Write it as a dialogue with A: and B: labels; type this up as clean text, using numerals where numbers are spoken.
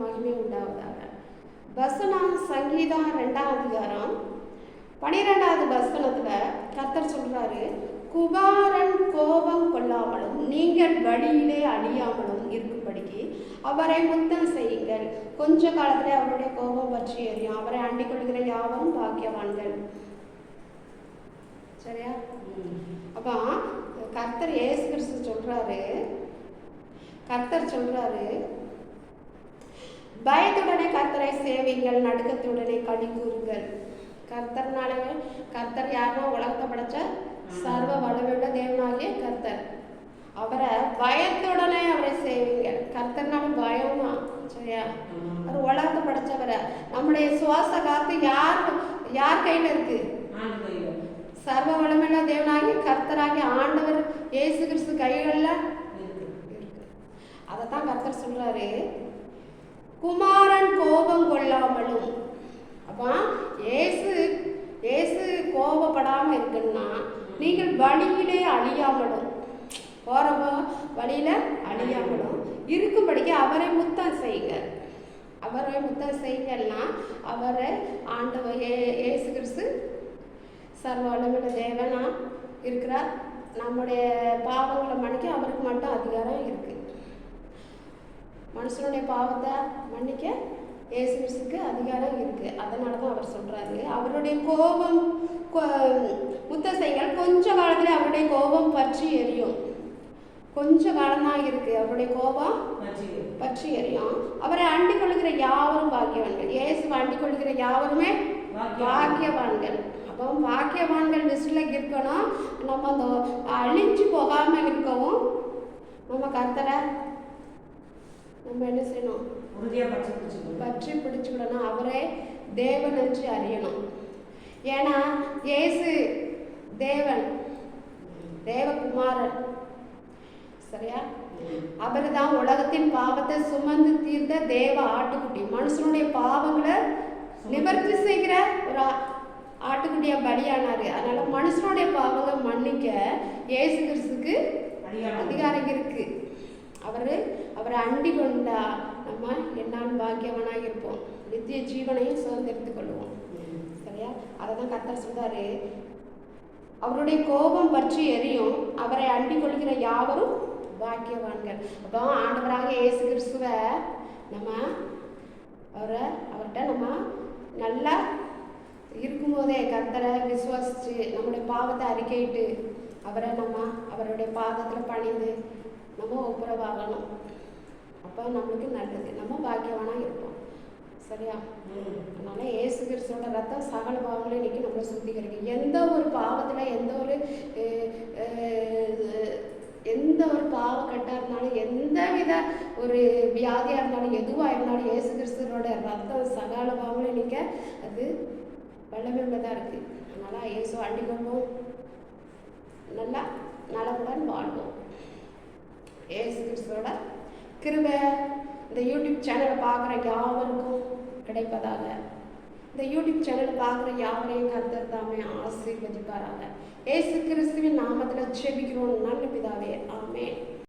A: மகிமை உண்டாவதாக. வசனம் சங்கீதம் 2ஆம் அதிகாரம் 12வது வசனத்தில் கர்த்தர் சொல்கிறாரு, குமாரன் கோபம் கொள்ளாமலும் நீங்கள் வழியிலே அழியாமலும் இருக்கும்படிக்கு அவரை முத்தம் செய்யுங்கள். கொஞ்ச காலத்திலே அவருடைய கோபம் பற்றி எரியும். அவரை அண்டிக் கொள்கிற யாவரும் பாக்கியவான்கள். சரியா? அப்போ கர்த்தர் இயேசு கிறிஸ்து கர்த்தர் சொல்றாரு, பயத்துடனே கர்த்தரை சேவிங்கள், நடுக்கத்துடனே களி கூறுங்கள். கர்த்தர் யாருன்னா உலகத்தை படைச்ச சர்வ வல்லமையுள்ள தேவனாகிய கர்த்தர். அவரை பயத்துடனே அவரை சேவிங்க. கர்த்தர்னாலும் பயம் தான். சரியா? அவர் உலகத்தை படைச்சவரை. நம்முடைய சுவாச காத்து யார் கையில் இருக்கு? சர்வ வல்லமையுள்ள தேவனாகிய கர்த்தராகிய ஆண்டவர் இயேசு கிறிஸ்து கைகளில் இருக்கு. அதைத்தான் கர்த்தர் சொல்றாரு, குமாரன் கோபம் கொள்ளாமலும். அப்போ இயேசு கோபப்படாமல் இருக்குன்னா நீங்கள் வழியிலே அழியாமலும், போகிறப்ப வழியில் அழியாமலும் இருக்கும்படிக்கு அவரை முத்தம் செய்யுங்க. அவரை முத்தம் செய்யுங்கன்னா அவரை ஆண்டவர் இயேசு கிறிஸ்து சர்வ வல்லமையுள்ள தேவனா இருக்கிறார். நம்முடைய பாவங்களை மன்னிக்க அவருக்கு மட்டும் அதிகாரம் இருக்கு. மனுஷனுடைய பாவத்தை மன்னிக்க இயேசு கிறிஸ்துக்கு அதிகாரம் இருக்கு. அதனால தான் அவர் சொல்றாரு, அவருடைய கோபம் முத்தம் செய்யுங்கள். கொஞ்ச காலத்துல அவருடைய கோபம் பற்றி எரியும். கொஞ்ச காலம்தான் இருக்கு அவருடைய கோபம் பற்றி எரியும். அவரை அண்டிக் கொள்கிற யாவரும் பாக்கியவான்கள். இயேசு அண்டிக் கொள்கிற யாவருமே பாக்கியவான்கள். அப்போ பாக்கியவான்கள் லிஸ்ட்ல இருக்கணும். நம்ம அந்த அழிஞ்சு போகாம இருக்கவும் நம்ம கர்த்தரை நம்ம என்ன செய்யணும்? பற்றி பிடிச்சுக்கிடணும். அவரே தேவன் என்று அறியணும். ஏன்னா இயேசு தேவன், தேவகுமாரன். சரியா? அவர் தான் உலகத்தின் பாவத்தை சுமந்து தீர்ந்த தேவ ஆட்டுக்குட்டி. மனுஷனுடைய பாவங்களை நிவர்த்தி செய்கிற ஒரு ஆட்டுக்குட்டியா பலியானாரு. அதனால மனுஷனுடைய பாவங்களை மன்னிக்க இயேசு கிறிஸ்துக்கு அதிகாரம் இருக்கு. அவரை அண்டி கொண்டா நம்ம என்னான்னு பாக்கியவனாக இருப்போம். நித்திய ஜீவனையும் சுதந்திரத்து கொள்வோம். சரியா? அதை தான் கர்த்தர் சொல்றாரு, அவருடைய கோபம் பற்றி எரியும். அவரை அண்டி கொள்கிற யாவரும் பாக்கியவான்கள். அப்போ ஆண்டவராக இயேசு கிறிஸ்துவை நம்ம அவர்கிட்ட நம்ம நல்லா இருக்கும்போதே கர்த்தரை விசுவாசிச்சு நம்முடைய பாவத்தை அறிக்கையிட்டு அவருடைய பாதத்தில் பணிந்து நம்ம ஒப்புரவாகணும். அப்போ நம்மளுக்கு நல்லது, நம்ம பாக்கியவானாக இருப்போம். சரியா? அதனால இயேசு கிறிஸ்துவோட ரத்தம் சகல பாவங்களையும் இன்னைக்கு நம்மளை சுத்திகரிக்கும். எந்த ஒரு பாவத்தில் எந்த ஒரு பாவக்கட்டாக இருந்தாலும், எந்த வித ஒரு வியாதியாக இருந்தாலும், எதுவாக இருந்தாலும் இயேசு கிறிஸ்துவோட ரத்தம் சகல பாவங்களையும் நீக்க அது வல்லமை உள்ளதாக இருக்குது. அதனால் இயேசு அண்டிக்கொள்வோம், நல்லா நலமுடன் வாழ்வோம். இயேசு கிறிஸ்துவோட கிருபை இந்த யூடியூப் சேனலை பார்க்குற யாவருக்கும் கிடைப்பதாக. இந்த யூடியூப் சேனலை பார்க்குற யாவரையும் கர்த்தர் தாமே ஆசீர்வதிப்பாராக. இயேசு கிறிஸ்துவின் நாமத்தில் ஜெபிக்கிறோம் நல்ல பிதாவே, ஆமென்.